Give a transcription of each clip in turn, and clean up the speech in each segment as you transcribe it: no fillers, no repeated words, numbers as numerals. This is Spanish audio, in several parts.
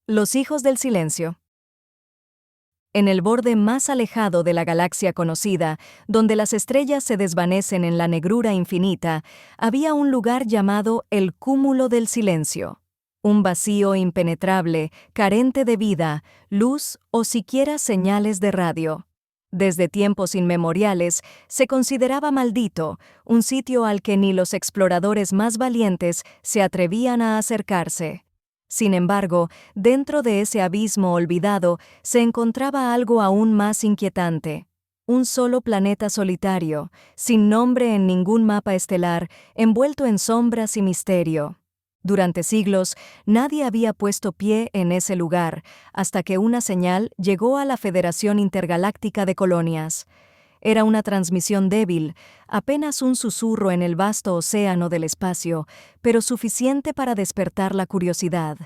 Los hijos del silencio. En el borde más alejado de la galaxia conocida, donde las estrellas se desvanecen en la negrura infinita, había un lugar llamado el Cúmulo del Silencio. Un vacío impenetrable, carente de vida, luz o siquiera señales de radio. Desde tiempos inmemoriales se consideraba maldito, un sitio al que ni los exploradores más valientes se atrevían a acercarse. Sin embargo, dentro de ese abismo olvidado se encontraba algo aún más inquietante. Un solo planeta solitario, sin nombre en ningún mapa estelar, envuelto en sombras y misterio. Durante siglos, nadie había puesto pie en ese lugar, hasta que una señal llegó a la Federación Intergaláctica de Colonias. Era una transmisión débil, apenas un susurro en el vasto océano del espacio, pero suficiente para despertar la curiosidad.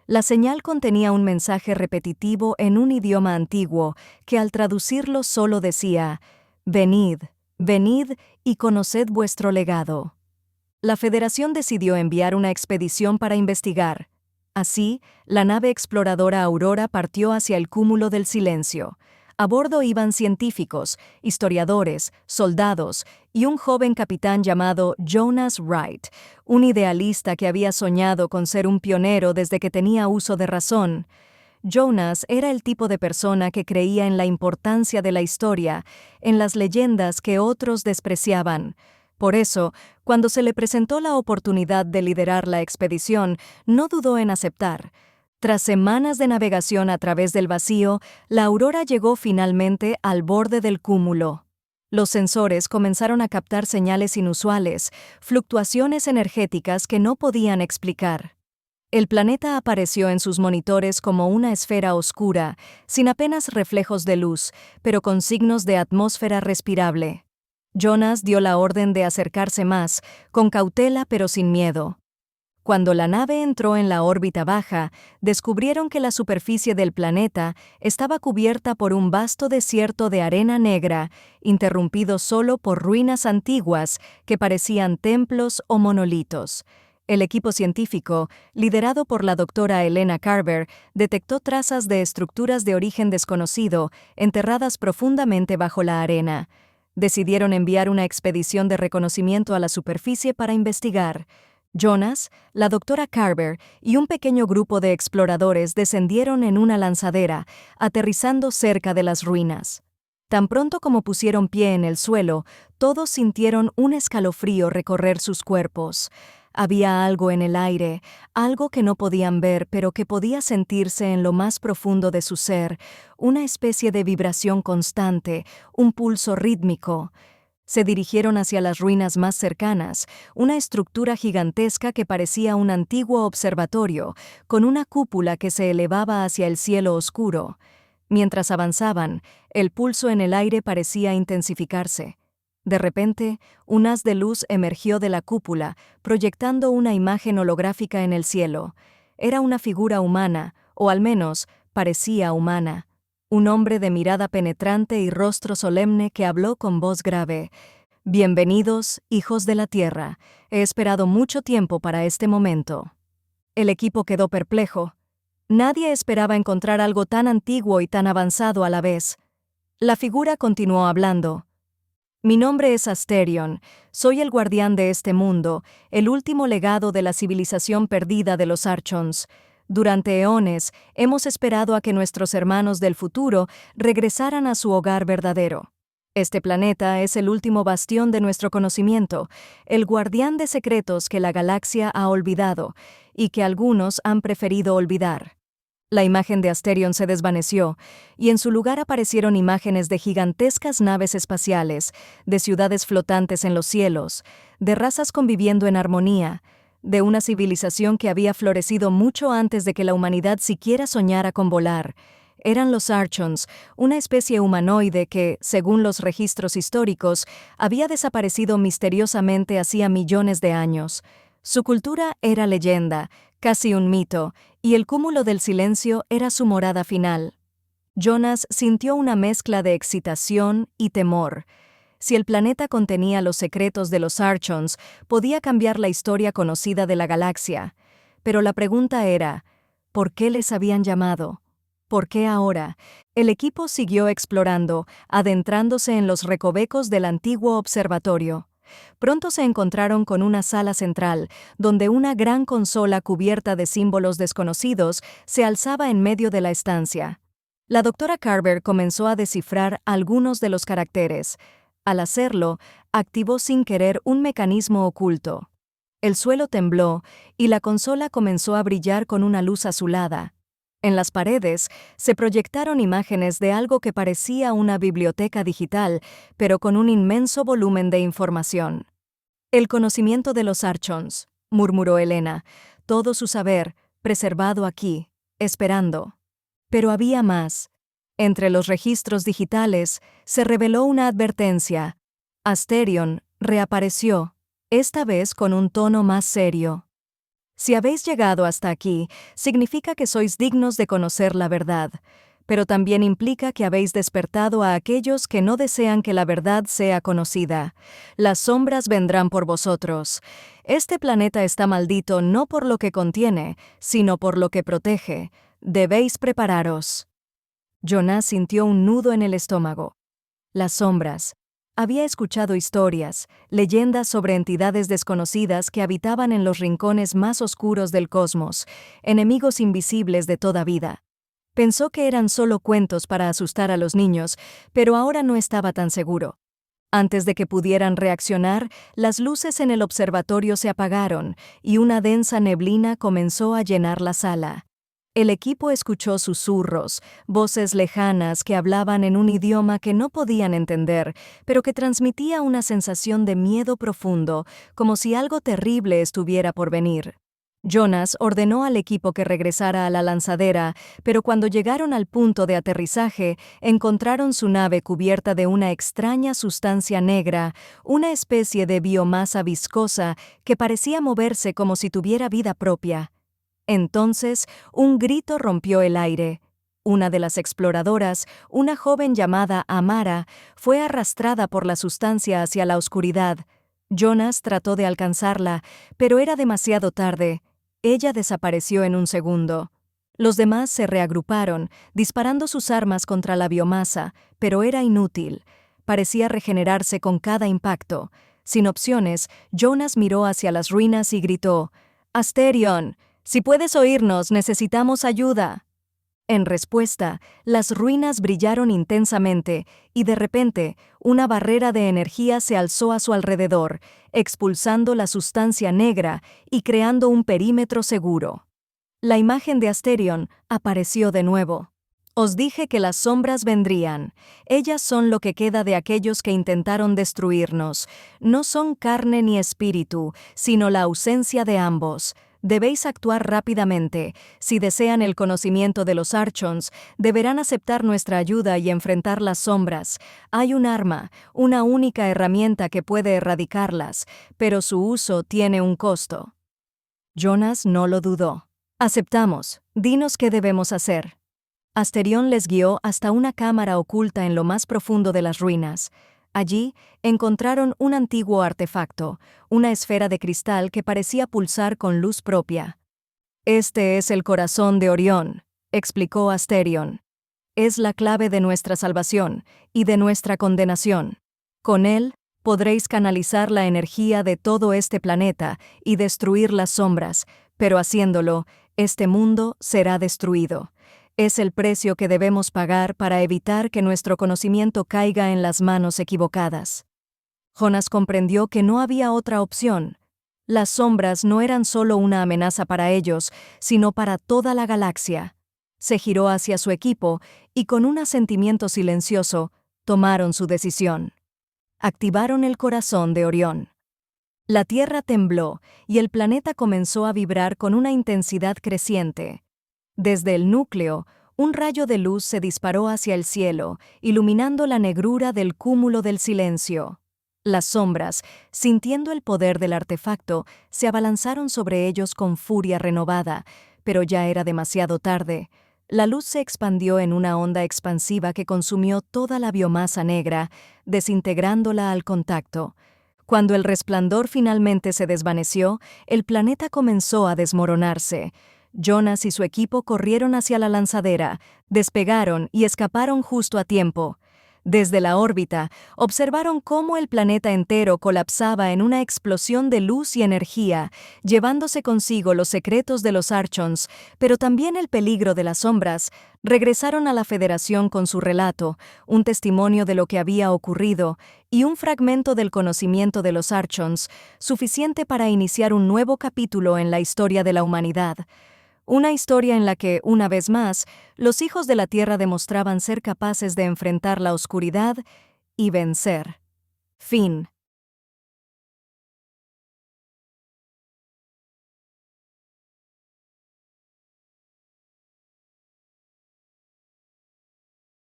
La señal contenía un mensaje repetitivo en un idioma antiguo, que al traducirlo solo decía: «Venid, venid y conoced vuestro legado». La Federación decidió enviar una expedición para investigar. Así, la nave exploradora Aurora partió hacia el Cúmulo del Silencio. A bordo iban científicos, historiadores, soldados y un joven capitán llamado Jonas Wright, un idealista que había soñado con ser un pionero desde que tenía uso de razón. Jonas era el tipo de persona que creía en la importancia de la historia, en las leyendas que otros despreciaban. Por eso, cuando se le presentó la oportunidad de liderar la expedición, no dudó en aceptar. Tras semanas de navegación a través del vacío, la Aurora llegó finalmente al borde del cúmulo. Los sensores comenzaron a captar señales inusuales, fluctuaciones energéticas que no podían explicar. El planeta apareció en sus monitores como una esfera oscura, sin apenas reflejos de luz, pero con signos de atmósfera respirable. Jonas dio la orden de acercarse más, con cautela pero sin miedo. Cuando la nave entró en la órbita baja, descubrieron que la superficie del planeta estaba cubierta por un vasto desierto de arena negra, interrumpido solo por ruinas antiguas que parecían templos o monolitos. El equipo científico, liderado por la doctora Elena Carver, detectó trazas de estructuras de origen desconocido, enterradas profundamente bajo la arena. Decidieron enviar una expedición de reconocimiento a la superficie para investigar. Jonas, la doctora Carver y un pequeño grupo de exploradores descendieron en una lanzadera, aterrizando cerca de las ruinas. Tan pronto como pusieron pie en el suelo, todos sintieron un escalofrío recorrer sus cuerpos. Había algo en el aire, algo que no podían ver, pero que podía sentirse en lo más profundo de su ser, una especie de vibración constante, un pulso rítmico. Se dirigieron hacia las ruinas más cercanas, una estructura gigantesca que parecía un antiguo observatorio, con una cúpula que se elevaba hacia el cielo oscuro. Mientras avanzaban, el pulso en el aire parecía intensificarse. De repente, un haz de luz emergió de la cúpula, proyectando una imagen holográfica en el cielo. Era una figura humana, o al menos, parecía humana. Un hombre de mirada penetrante y rostro solemne que habló con voz grave: «Bienvenidos, hijos de la Tierra. He esperado mucho tiempo para este momento». El equipo quedó perplejo. Nadie esperaba encontrar algo tan antiguo y tan avanzado a la vez. La figura continuó hablando. «Mi nombre es Asterion. Soy el guardián de este mundo, el último legado de la civilización perdida de los Archons. Durante eones hemos esperado a que nuestros hermanos del futuro regresaran a su hogar verdadero. Este planeta es el último bastión de nuestro conocimiento, el guardián de secretos que la galaxia ha olvidado y que algunos han preferido olvidar». La imagen de Asterion se desvaneció, y en su lugar aparecieron imágenes de gigantescas naves espaciales, de ciudades flotantes en los cielos, de razas conviviendo en armonía, de una civilización que había florecido mucho antes de que la humanidad siquiera soñara con volar. Eran los Archons, una especie humanoide que, según los registros históricos, había desaparecido misteriosamente hacía millones de años. Su cultura era leyenda, casi un mito, y el Cúmulo del Silencio era su morada final. Jonas sintió una mezcla de excitación y temor. Si el planeta contenía los secretos de los Archons, podía cambiar la historia conocida de la galaxia. Pero la pregunta era: ¿Por qué les habían llamado? ¿Por qué ahora? El equipo siguió explorando, adentrándose en los recovecos del antiguo observatorio. Pronto se encontraron con una sala central, donde una gran consola cubierta de símbolos desconocidos se alzaba en medio de la estancia. La doctora Carver comenzó a descifrar algunos de los caracteres. Al hacerlo, activó sin querer un mecanismo oculto. El suelo tembló y la consola comenzó a brillar con una luz azulada. En las paredes se proyectaron imágenes de algo que parecía una biblioteca digital, pero con un inmenso volumen de información. El conocimiento de los Archons, murmuró Elena, todo su saber, preservado aquí, esperando. Pero había más. Entre los registros digitales se reveló una advertencia. Asterion reapareció, esta vez con un tono más serio. Si habéis llegado hasta aquí, significa que sois dignos de conocer la verdad, pero también implica que habéis despertado a aquellos que no desean que la verdad sea conocida. Las sombras vendrán por vosotros. Este planeta está maldito no por lo que contiene, sino por lo que protege. Debéis prepararos. Jonas sintió un nudo en el estómago. Las sombras. Había escuchado historias, leyendas sobre entidades desconocidas que habitaban en los rincones más oscuros del cosmos, enemigos invisibles de toda vida. Pensó que eran solo cuentos para asustar a los niños, pero ahora no estaba tan seguro. Antes de que pudieran reaccionar, las luces en el observatorio se apagaron y una densa neblina comenzó a llenar la sala. El equipo escuchó susurros, voces lejanas que hablaban en un idioma que no podían entender, pero que transmitía una sensación de miedo profundo, como si algo terrible estuviera por venir. Jonas ordenó al equipo que regresara a la lanzadera, pero cuando llegaron al punto de aterrizaje, encontraron su nave cubierta de una extraña sustancia negra, una especie de biomasa viscosa que parecía moverse como si tuviera vida propia. Entonces, un grito rompió el aire. Una de las exploradoras, una joven llamada Amara, fue arrastrada por la sustancia hacia la oscuridad. Jonas trató de alcanzarla, pero era demasiado tarde. Ella desapareció en un segundo. Los demás se reagruparon, disparando sus armas contra la biomasa, pero era inútil. Parecía regenerarse con cada impacto. Sin opciones, Jonas miró hacia las ruinas y gritó: «Asterion, si puedes oírnos, necesitamos ayuda». En respuesta, las ruinas brillaron intensamente y de repente una barrera de energía se alzó a su alrededor, expulsando la sustancia negra y creando un perímetro seguro. La imagen de Asterion apareció de nuevo. «Os dije que las sombras vendrían. Ellas son lo que queda de aquellos que intentaron destruirnos. No son carne ni espíritu, sino la ausencia de ambos. Debéis actuar rápidamente. Si desean el conocimiento de los Archons, deberán aceptar nuestra ayuda y enfrentar las sombras. Hay un arma, una única herramienta que puede erradicarlas, pero su uso tiene un costo». Jonas no lo dudó. «Aceptamos. Dinos qué debemos hacer». Asterion les guió hasta una cámara oculta en lo más profundo de las ruinas. Allí encontraron un antiguo artefacto, una esfera de cristal que parecía pulsar con luz propia. «Este es el corazón de Orión», explicó Asterion. «Es la clave de nuestra salvación y de nuestra condenación. Con él podréis canalizar la energía de todo este planeta y destruir las sombras, pero haciéndolo, este mundo será destruido. Es el precio que debemos pagar para evitar que nuestro conocimiento caiga en las manos equivocadas». Jonas comprendió que no había otra opción. Las sombras no eran solo una amenaza para ellos, sino para toda la galaxia. Se giró hacia su equipo y con un asentimiento silencioso, tomaron su decisión. Activaron el corazón de Orión. La Tierra tembló y el planeta comenzó a vibrar con una intensidad creciente. Desde el núcleo, un rayo de luz se disparó hacia el cielo, iluminando la negrura del cúmulo del silencio. Las sombras, sintiendo el poder del artefacto, se abalanzaron sobre ellos con furia renovada, pero ya era demasiado tarde. La luz se expandió en una onda expansiva que consumió toda la biomasa negra, desintegrándola al contacto. Cuando el resplandor finalmente se desvaneció, el planeta comenzó a desmoronarse. Jonas y su equipo corrieron hacia la lanzadera, despegaron y escaparon justo a tiempo. Desde la órbita, observaron cómo el planeta entero colapsaba en una explosión de luz y energía, llevándose consigo los secretos de los Archons, pero también el peligro de las sombras. Regresaron a la Federación con su relato, un testimonio de lo que había ocurrido y un fragmento del conocimiento de los Archons, suficiente para iniciar un nuevo capítulo en la historia de la humanidad. Una historia en la que, una vez más, los hijos de la Tierra demostraban ser capaces de enfrentar la oscuridad y vencer. Fin.